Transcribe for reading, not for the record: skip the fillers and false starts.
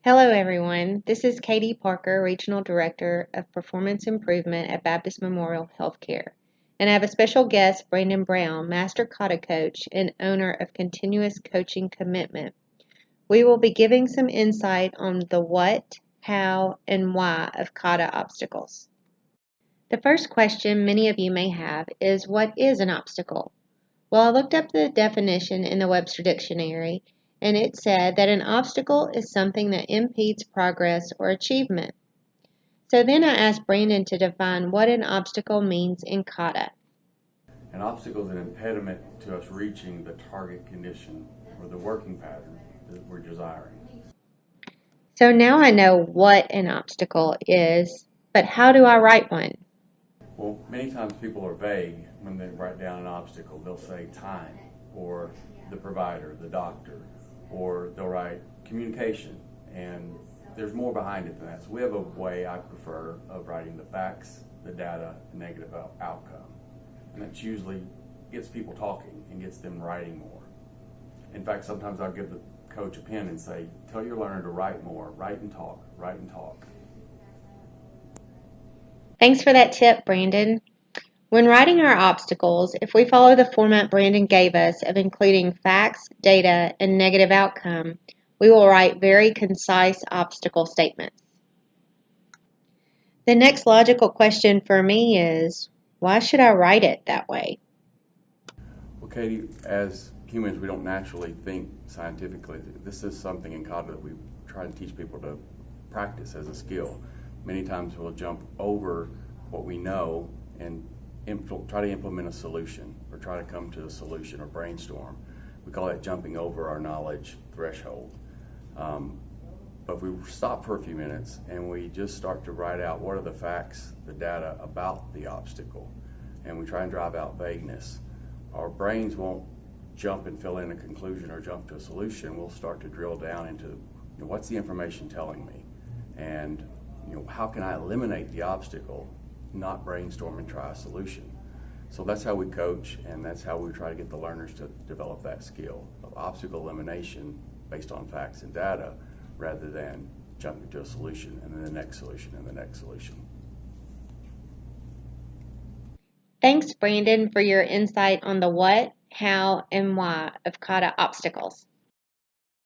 Hello, everyone. This is Katie Parker, Regional Director of Performance Improvement at Baptist Memorial Healthcare. And I have a special guest, Brandon Brown, Master Kata Coach and owner of Continuous Coaching Commitment. We will be giving some insight on the what, how, and why of kata obstacles. The first question many of you may have is, what is an obstacle? Well, I looked up the definition in the Webster Dictionary, and it said that an obstacle is something that impedes progress or achievement. So then I asked Brandon to define what an obstacle means in kata. An obstacle is an impediment to us reaching the target condition or the working pattern that we're desiring. So now I know what an obstacle is, but how do I write one? Well, many times people are vague when they write down an obstacle. They'll say time, or the provider, the doctor, or they'll write communication, and there's more behind it than that. So we have a way I prefer of writing the facts, the data, the negative outcome. And that usually gets people talking and gets them writing more. In fact, sometimes I'll give the coach a pen and say, tell your learner to write more, write and talk, write and talk. Thanks for that tip, Brandon. When writing our obstacles, if we follow the format Brandon gave us of including facts, data, and negative outcome, we will write very concise obstacle statements. The next logical question for me is, why should I write it that way? Well, Katie, as humans, we don't naturally think scientifically. This is something in kata that we try to teach people to practice as a skill. Many times we'll jump over what we know and try to implement a solution or try to come to a solution or brainstorm. We call that jumping over our knowledge threshold. But if we stop for a few minutes and we just start to write out what are the facts, the data about the obstacle, and we try and drive out vagueness, our brains won't jump and fill in a conclusion or jump to a solution. We'll start to drill down into what's the information telling me, and how can I eliminate the obstacle, not brainstorm and try a solution. So that's how we coach, and that's how we try to get the learners to develop that skill of obstacle elimination based on facts and data, rather than jumping to a solution and then the next solution and the next solution. Thanks, Brandon, for your insight on the what, how, and why of kata obstacles.